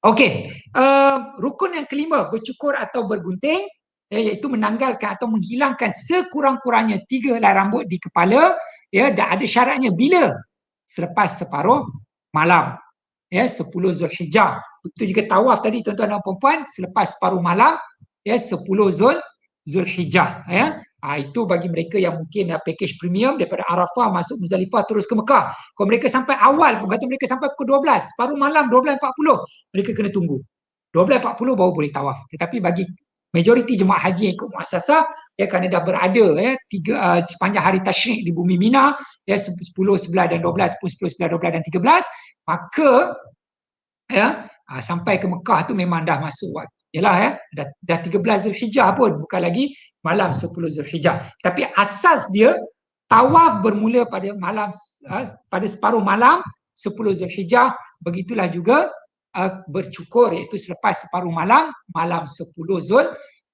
Okey, rukun yang kelima, bercukur atau bergunting, iaitu menanggalkan atau menghilangkan sekurang-kurangnya 3 helai rambut di kepala, dan ada syaratnya bila? Selepas separuh malam, 10 Zulhijjah. Betul juga tawaf tadi tuan-tuan dan puan-puan, selepas separuh malam, 10 Zulhijjah, itu bagi mereka yang mungkin package premium daripada Arafah masuk Muzdalifah terus ke Mekah. Kalau mereka sampai awal pun, kata mereka sampai pukul 12, separuh malam 12.40, mereka kena tunggu 12.40 baru boleh tawaf. Tetapi bagi majoriti jemaah haji yang ikut muassasah, kerana dah berada sepanjang hari tasyrik di bumi Mina, 10, 11 dan 12 ataupun 10, 11, 12 dan 13, maka sampai ke Mekah tu memang dah masuk waktu. Yalah, dah 13 Zulhijjah pun, bukan lagi malam 10 Zulhijjah. Tapi asas dia, tawaf bermula pada malam, pada separuh malam 10 Zulhijjah. Begitulah juga bercukur, iaitu selepas separuh malam, malam 10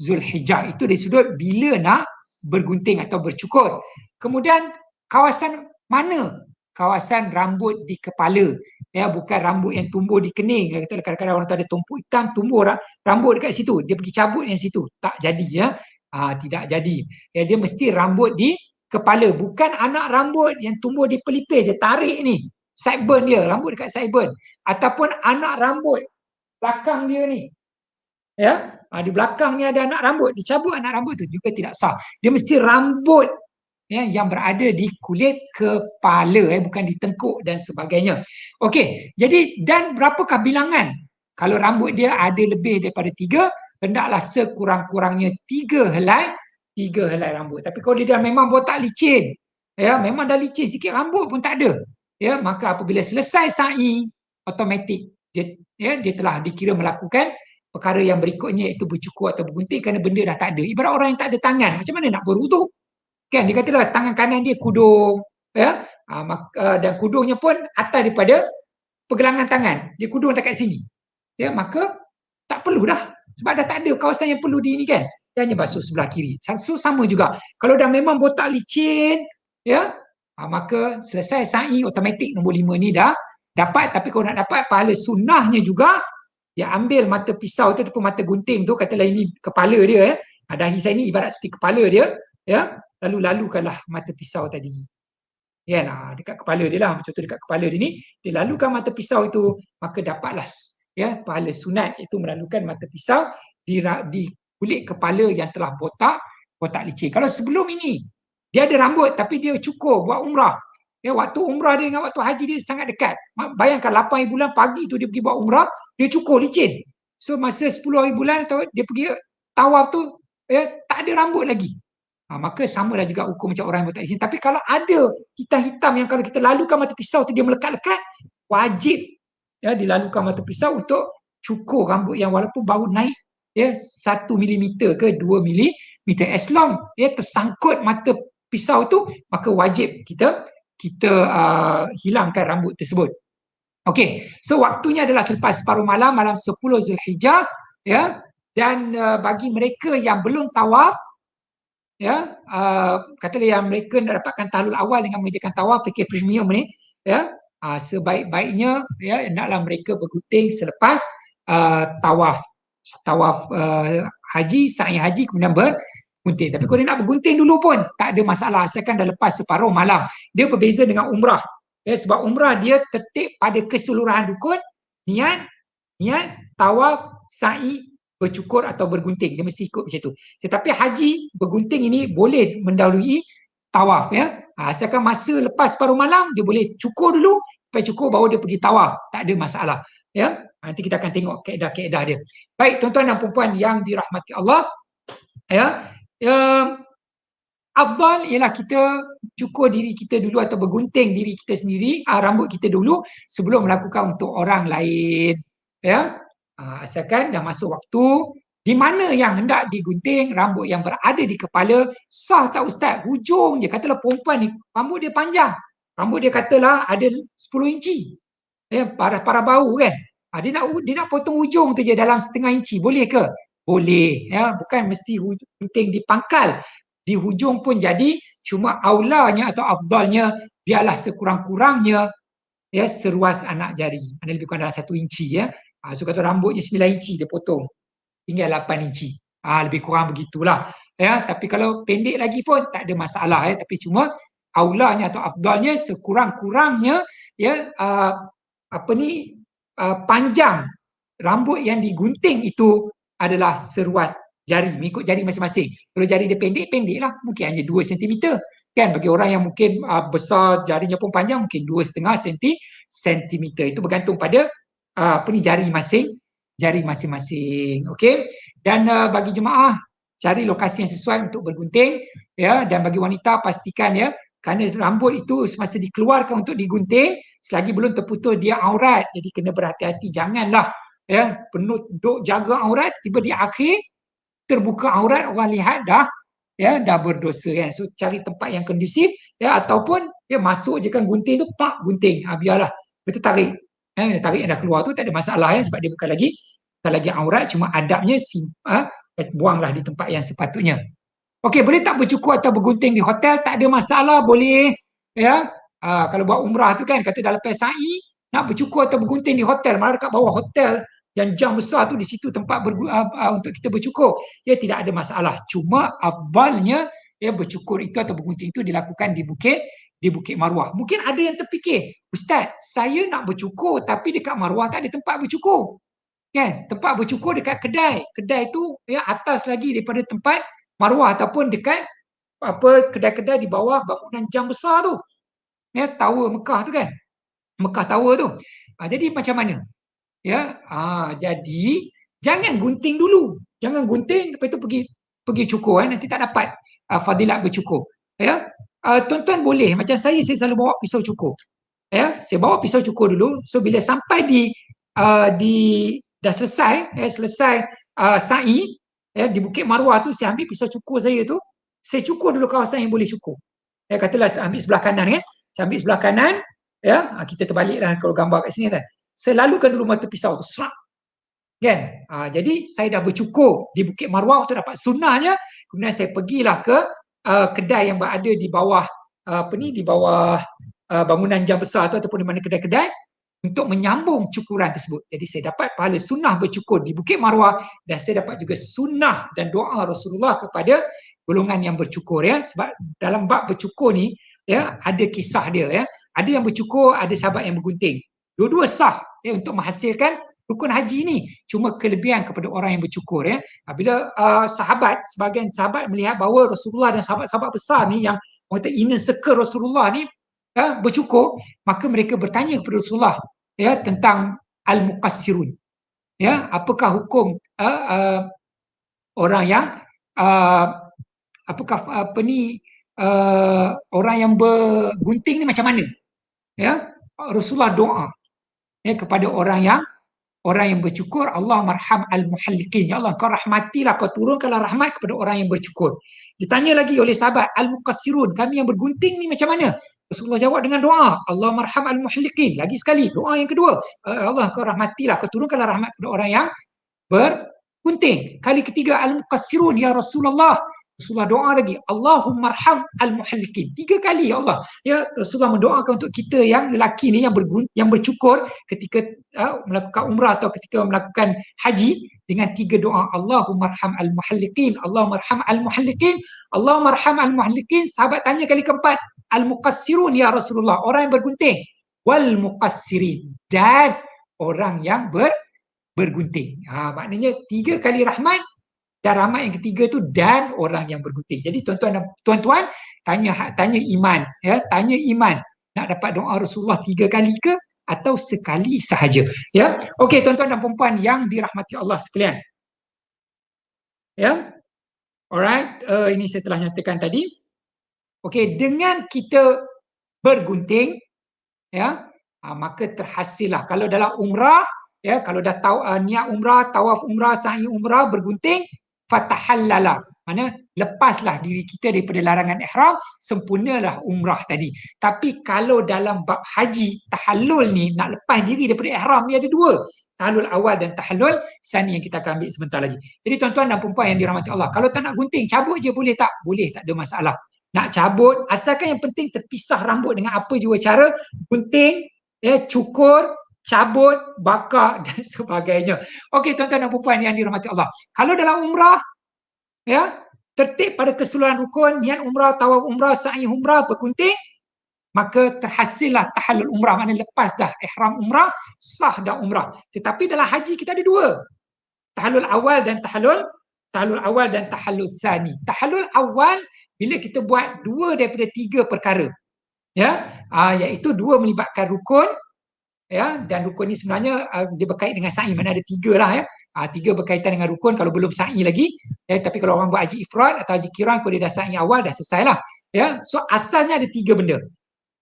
Zulhijjah. Itu dari sudut bila nak bergunting atau bercukur. Kemudian kawasan mana kawasan rambut di kepala, bukan rambut yang tumbuh di kening. Kadang-kadang orang tu ada tumpuk hitam, tumbuh rambut dekat situ, dia pergi cabut yang situ, tak jadi, tidak jadi. Dia mesti rambut di kepala, bukan anak rambut yang tumbuh di pelipis je, tarik ni sideburn dia, rambut dekat sideburn, ataupun anak rambut belakang dia ni, di belakang ni ada anak rambut, dicabut anak rambut tu juga tidak sah. Dia mesti rambut yang berada di kulit kepala, bukan di tengkuk dan sebagainya. Okey, jadi dan berapakah bilangan? Kalau rambut dia ada lebih daripada 3, hendaklah sekurang-kurangnya 3 helai rambut. Tapi kalau dia dah memang botak licin, memang dah licin sikit, rambut pun tak ada, maka apabila selesai sa'i, automatik dia telah dikira melakukan perkara yang berikutnya, iaitu bercukur atau bergunting, kerana benda dah tak ada. Ibarat orang yang tak ada tangan, macam mana nak berwuduk? Kan dia katalah tangan kanan dia kudung, dan kudungnya pun atas daripada pergelangan tangan, dia kudung dekat sini, maka tak perlu dah, sebab dah tak ada kawasan yang perlu di ini, kan, dia hanya basuh sebelah kiri. So sama juga kalau dah memang botak licin, maka selesai sa'i, automatik nombor 5 ni dah dapat. Tapi kalau nak dapat pahala sunnahnya juga, dia ambil mata pisau tu ataupun mata gunting tu, katalah ini kepala dia, dahi saya ni ibarat seperti kepala dia, lalu lalukanlah mata pisau tadi, dekat kepala dia lah, contoh dekat kepala dia ni, dia lalukan mata pisau itu, maka dapatlah pahala sunat, itu melalukan mata pisau di kulit kepala yang telah botak licin. Kalau sebelum ini dia ada rambut tapi dia cukur buat umrah, waktu umrah dia dengan waktu haji dia sangat dekat. Bayangkan 8 hari bulan, pagi tu dia pergi buat umrah, dia cukur licin. So masa 10 hari bulan dia pergi tawaf tu, tak ada rambut lagi. Maka samalah juga hukum macam orang yang botak licin. Tapi kalau ada hitam-hitam yang kalau kita lalukan mata pisau tu dia melekat-lekat, wajib dilalukan mata pisau untuk cukur rambut yang walaupun baru naik 1 milimeter ke 2 milimeter. As long tersangkut mata pisau tu, maka wajib kita hilangkan rambut tersebut. Okey, so waktunya adalah selepas separuh malam, malam 10 Zulhijjah, dan bagi mereka yang belum tawaf, katalah yang mereka nak dapatkan tahlul awal dengan mengerjakan tawaf, package premium ni, sebaik-baiknya hendaklah mereka bergunting selepas tawaf haji, sa'i haji, kemudian bergunting. Tapi kalau dia nak bergunting dulu pun tak ada masalah, asalkan dah lepas separuh malam. Dia berbeza dengan umrah, sebab umrah dia tertib pada keseluruhan rukun, niat, tawaf, sa'i, bercukur atau bergunting, dia mesti ikut macam tu. Tetapi haji bergunting ini boleh mendahului tawaf, asalkan masa lepas separuh malam dia boleh cukur dulu, sampai cukur baru dia pergi tawaf, tak ada masalah, nanti kita akan tengok kaedah-kaedah dia. Baik tuan-tuan dan puan-puan yang dirahmati Allah, afdal ialah kita cukur diri kita dulu atau bergunting diri kita sendiri, rambut kita dulu sebelum melakukan untuk orang lain, asalkan dah masuk waktu. Di mana yang hendak digunting, rambut yang berada di kepala, sah tak ustaz? Hujung je, katalah perempuan ni rambut dia panjang, rambut dia katalah ada 10 inci, parah bau kan, dia nak potong hujung tu je dalam setengah inci, boleh ke? Boleh, bukan mesti gunting di pangkal, di hujung pun jadi. Cuma aulanya atau afdalnya biarlah sekurang-kurangnya seruas anak jari, ada lebih kurang dalam 1 inci, So kata rambutnya 9 inci dia potong, tinggal 8 inci. Lebih kurang begitulah. Ya, tapi kalau pendek lagi pun tak ada masalah ya, tapi cuma aulanya atau afdalnya sekurang-kurangnya ya apa ni panjang rambut yang digunting itu adalah seruas jari, mengikut jari masing-masing. Kalau jari dia pendek lah, mungkin hanya 2 cm. Kan bagi orang yang mungkin besar jarinya pun panjang, mungkin 2,5 cm. Itu bergantung pada jari masing-masing. Okey. Dan bagi jemaah cari lokasi yang sesuai untuk bergunting ya, dan bagi wanita pastikan ya, kerana rambut itu semasa dikeluarkan untuk digunting selagi belum terputus dia aurat, jadi kena berhati-hati, janganlah ya penuh duk jaga aurat tiba di akhir terbuka aurat, orang lihat dah berdosa kan. So cari tempat yang kondusif ya, ataupun ya masuk je kan gunting tu, pak gunting, biarlah betul tarik tarik yang dah keluar tu tak ada masalah ya, sebab dia bukan lagi aurat, cuma adabnya buanglah di tempat yang sepatutnya. Okey, boleh tak bercukur atau bergunting di hotel? Tak ada masalah, boleh ya. Kalau buat umrah tu kan kata dah lepas sa'i nak bercukur atau bergunting di hotel, malah dekat bawah hotel yang jam besar tu, di situ tempat untuk kita bercukur, ya tidak ada masalah. Cuma afdalnya ya bercukur itu atau bergunting itu dilakukan di Bukit Marwah. Mungkin ada yang terfikir, Ustaz, saya nak bercukur tapi dekat Marwah tak ada tempat bercukur. Kan? Tempat bercukur dekat kedai. Kedai tu ya atas lagi daripada tempat Marwah, ataupun dekat kedai-kedai di bawah bangunan jam besar tu. Ya, Tower Mekah tu kan. Mekah Tower tu. Jadi macam mana? Ya, jadi jangan gunting dulu. Jangan gunting lepas tu pergi cukur nanti tak dapat fadilat bercukur. Ya. Tuan-tuan boleh macam saya selalu bawa pisau cukur. Ya, saya bawa pisau cukur dulu. So bila sampai di dah selesai sa'i ya, di Bukit Marwah tu, saya ambil pisau cukur saya tu, saya cukur dulu kawasan yang boleh cukur. Ya, katalah saya ambil sebelah kanan kan. Saya ambil sebelah kanan ya, kita terbaliklah kalau gambar kat sini kan. Saya lalukan dulu mata pisau tu, serak. Kan? Jadi saya dah bercukur di Bukit Marwah tu, dapat sunnahnya. Kemudian saya pergilah ke kedai yang berada di bawah di bawah bangunan jam besar tu, ataupun di mana kedai-kedai, untuk menyambung cukuran tersebut. Jadi saya dapat pahala sunnah bercukur di Bukit Marwah, dan saya dapat juga sunnah dan doa Rasulullah kepada golongan yang bercukur ya. Sebab dalam bab bercukur ni ya ada kisah dia ya. Ada yang bercukur, ada sahabat yang bergunting. Dua-dua sah ya untuk menghasilkan rukun haji ni. Cuma kelebihan kepada orang yang bercukur ya. Bila sebahagian sahabat melihat bahawa Rasulullah dan sahabat-sahabat besar ni yang kata inner circle Rasulullah ni bercukur, maka mereka bertanya kepada Rasulullah ya tentang al-muqassirun. Ya, apakah hukum orang yang orang yang bergunting ni macam mana? Ya, Rasulullah doa ya kepada orang yang bercukur, Allah marham al-muhalliqin. Ya Allah, kau rahmatilah, kau turunkanlah rahmat kepada orang yang bercukur. Ditanya lagi oleh sahabat, al-muqassirun, kami yang bergunting ni macam mana? Rasulullah jawab dengan doa, Allah marham al-muhalliqin. Lagi sekali, doa yang kedua, Allah, kau rahmatilah, kau turunkanlah rahmat kepada orang yang bergunting. Kali ketiga, al-muqassirun ya Rasulullah. Rasulullah doa lagi, Allahumma arham al-muhalliqin. 3 kali ya Allah. Ya, Rasulullah mendoakan untuk kita yang lelaki ni yang bercukur ketika melakukan umrah atau ketika melakukan haji dengan 3 doa, Allahumma arham al-muhalliqin, Allahumma arham al-muhalliqin, Allahumma arham al-muhalliqin. Sahabat tanya kali keempat, al-muqassirun ya Rasulullah, orang yang bergunting, wal muqassirin, dan orang yang bergunting. Maknanya 3 kali rahmat, dan rahmat yang ketiga tu dan orang yang bergunting. Jadi tuan-tuan tanya iman ya, tanya iman nak dapat doa Rasulullah 3 kali ke atau sekali sahaja ya. Okey tuan-tuan dan puan-puan yang dirahmati Allah sekalian. Ya. Alright, ini saya telah nyatakan tadi. Okey, dengan kita bergunting ya, maka terhasillah kalau dalam umrah ya, kalau dah tahu niat umrah, tawaf umrah, sa'i umrah, bergunting, fatahallala, mana lepaslah diri kita daripada larangan ihram, sempurnalah umrah tadi. Tapi kalau dalam bab haji, tahallul ni, nak lepas diri daripada ihram ni ada 2, tahallul awal dan tahallul sani, yang kita akan ambil sebentar lagi. Jadi tuan-tuan dan puan-puan yang dirahmati Allah, kalau tak nak gunting, cabut je boleh tak? Boleh, tak ada masalah. Nak cabut, asalkan yang penting terpisah rambut dengan apa jua cara, gunting ya, cukur, cabut, bakar dan sebagainya. Okey tuan-tuan dan puan yang dirahmati Allah. Kalau dalam umrah, ya, tertib pada keseluruhan rukun, niat umrah, tawaf umrah, sa'i umrah, bergunting, maka terhasillah tahallul umrah, maknanya lepas dah ihram umrah, sah dah umrah. Tetapi dalam haji kita ada dua, tahallul awal dan tahallul awal dan tahallul tsani. Tahallul awal bila kita buat dua daripada tiga perkara, ya, iaitu dua melibatkan rukun, ya, dan rukun ni sebenarnya dia berkait dengan sa'i, mana ada tiga lah, ya. Tiga berkaitan dengan rukun kalau belum sa'i lagi, ya, tapi kalau orang buat haji ifrad atau haji kiran, kalau dia dah sa'i awal dah selesai lah, ya. So asalnya ada tiga benda: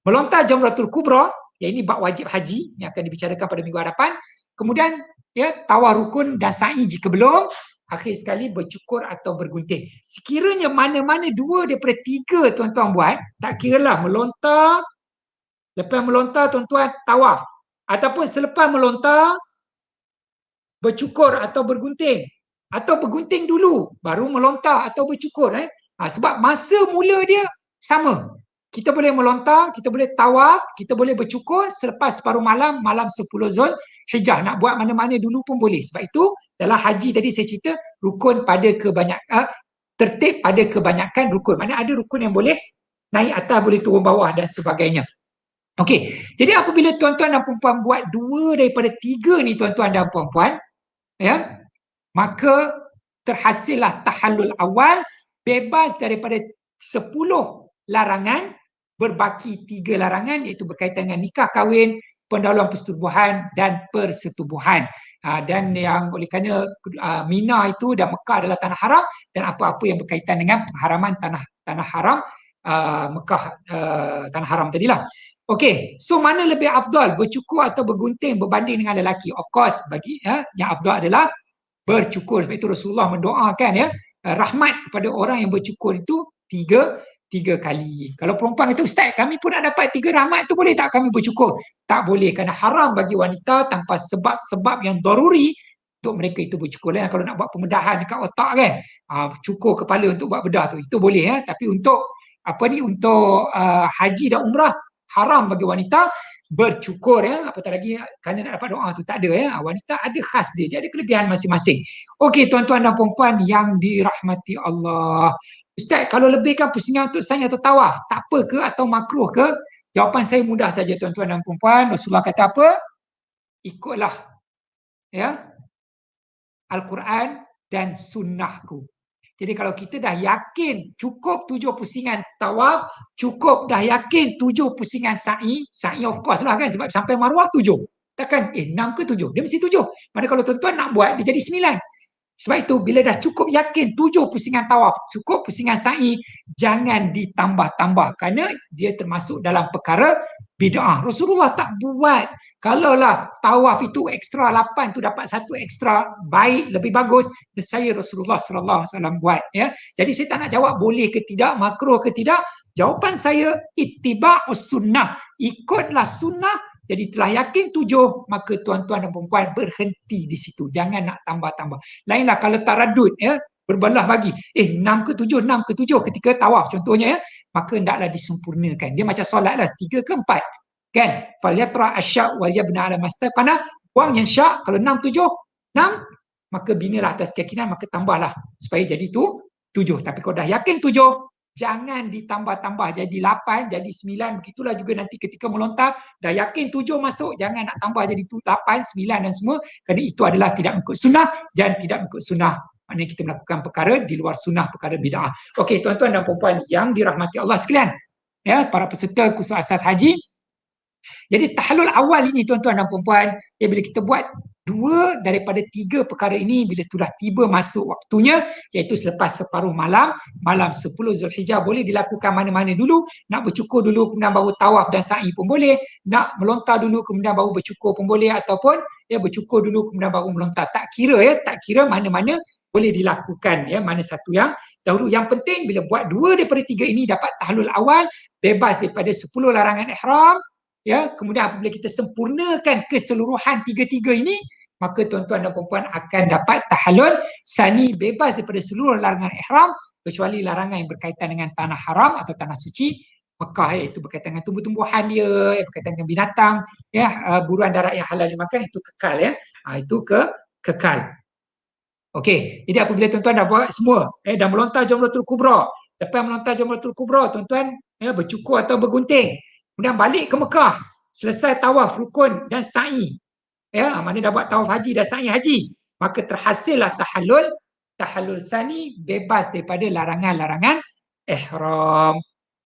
melontar jamratul kubra, yang ini bab wajib haji yang akan dibicarakan pada minggu hadapan, kemudian, ya, tawaf rukun dan sa'i jika belum, akhir sekali bercukur atau bergunting. Sekiranya mana-mana dua daripada tiga tuan-tuan buat, tak kiralah melontar, lepas melontar tuan-tuan tawaf, ataupun selepas melontar bercukur atau bergunting, atau bergunting dulu baru melontar atau bercukur, sebab masa mula dia sama. Kita boleh melontar, kita boleh tawaf, kita boleh bercukur selepas separuh malam, malam 10 Zulhijjah. Nak buat mana-mana dulu pun boleh. Sebab itu dalam haji tadi saya cerita rukun pada kebanyakan, tertib pada kebanyakan rukun. Maknanya ada rukun yang boleh naik atas, boleh turun bawah dan sebagainya. Okey, jadi apabila tuan-tuan dan puan-puan buat dua daripada tiga ni tuan-tuan dan puan-puan, ya, maka terhasillah tahallul awal, bebas daripada 10 larangan, berbaki 3 larangan, iaitu berkaitan dengan nikah kahwin, pendahuluan persetubuhan dan persetubuhan. Dan yang oleh kerana Mina itu dan Mekah adalah tanah haram, dan apa-apa yang berkaitan dengan pengharaman tanah haram, Mekah tanah haram tadilah. Okey, so mana lebih afdal, bercukur atau bergunting berbanding dengan lelaki? Of course, bagi yang afdal adalah bercukur. Sebab itu Rasulullah mendoakan, ya, rahmat kepada orang yang bercukur itu tiga kali. Kalau perempuan kata, Ustaz, kami pun nak dapat 3 rahmat tu, boleh tak kami bercukur? Tak boleh, kerana haram bagi wanita tanpa sebab-sebab yang daruri untuk mereka itu bercukur. Kalau nak buat pembedahan dekat otak kan, cukur kepala untuk buat bedah tu, itu boleh, ya. Tapi untuk untuk haji dan umrah, haram bagi wanita bercukur, ya. Apatah lagi kerana nak dapat doa tu, tak ada, ya. Wanita ada khas dia ada kelebihan masing-masing. Okey tuan-tuan dan puan-puan yang dirahmati Allah. Ustaz, kalau lebihkan pusingan untuk sa'i atau tawaf, tak apa ke atau makruh ke? Jawapan saya mudah saja tuan-tuan dan puan-puan. Rasulullah kata apa? Ikutlah, ya, Al-Quran dan sunnahku. Jadi kalau kita dah yakin cukup 7 pusingan tawaf, cukup dah yakin 7 pusingan sa'i, sa'i of course lah kan, sebab sampai Marwah 7. Takkan 6 ke 7? Dia mesti 7. Mana kalau tuan-tuan nak buat, dia jadi 9. Sebab itu bila dah cukup yakin 7 pusingan tawaf, cukup pusingan sa'i, jangan ditambah-tambah kerana dia termasuk dalam perkara bid'ah. Rasulullah tak buat. Kalaulah tawaf itu ekstra 8 tu dapat 1 ekstra, baik, lebih bagus. Saya Rasulullah sallallahu alaihi wasallam buat, ya. Jadi saya tak nak jawab boleh ke tidak, makruh ke tidak. Jawapan saya ittiba'us sunnah. Ikutlah sunnah. Jadi telah yakin 7, maka tuan-tuan dan perempuan berhenti di situ. Jangan nak tambah-tambah. Lainlah kalau taradud, ya, berbelah bagi. 6 ke 7, 6 ke 7 ketika tawaf contohnya, ya, maka hendaklah disempurnakan. Dia macam solat lah, 3 ke 4. Kan? Falyatra asyak wal yabna ala mastaqana. Buang yang syak, kalau 6 7, 6, maka binalah atas keyakinan, maka tambahlah supaya jadi tu 7. Tapi kalau dah yakin 7, jangan ditambah-tambah jadi 8, jadi 9. Begitulah juga nanti ketika melontar, dah yakin 7 masuk, jangan nak tambah jadi 8, 9 dan semua, kerana itu adalah tidak mengikut sunnah, dan tidak mengikut sunnah. Maknanya kita melakukan perkara di luar sunnah, perkara bid'ah. Okey, tuan-tuan dan puan-puan yang dirahmati Allah sekalian, ya, para peserta kursus asas haji. Jadi tahallul awal ini tuan-tuan dan puan-puan, ya, bila kita buat 2 daripada 3 perkara ini, bila sudah tiba masuk waktunya, iaitu selepas separuh malam, malam 10 Zulhijjah, boleh dilakukan mana-mana dulu. Nak bercukur dulu kemudian baru tawaf dan sa'i pun boleh, nak melontar dulu kemudian baru bercukur pun boleh, ataupun ya bercukur dulu kemudian baru melontar. Tak kira, ya, tak kira mana-mana boleh dilakukan, ya, mana satu yang dahulu. Yang penting bila buat 2 daripada 3 ini dapat tahallul awal, bebas daripada 10 larangan ihram, ya. Kemudian apabila kita sempurnakan keseluruhan 3-3 ini, maka tuan-tuan dan puan-puan akan dapat tahallul sani, bebas daripada seluruh larangan ihram kecuali larangan yang berkaitan dengan tanah haram atau tanah suci, Mekah itu berkaitan dengan tumbuh-tumbuhan dia, berkaitan dengan binatang, ya, buruan darat yang halal dimakan itu kekal, ya. Itu kekal. Okey, jadi apabila tuan-tuan dah buat semua, dah melontar Jamratul Kubra, lepas melontar Jamratul Kubra, tuan-tuan bercukur atau bergunting, kemudian balik ke Mekah, selesai tawaf rukun dan sa'i, ya, mana dah buat tawaf haji dan sa'i haji, maka terhasillah tahallul. Tahallul sani bebas daripada larangan-larangan ihram.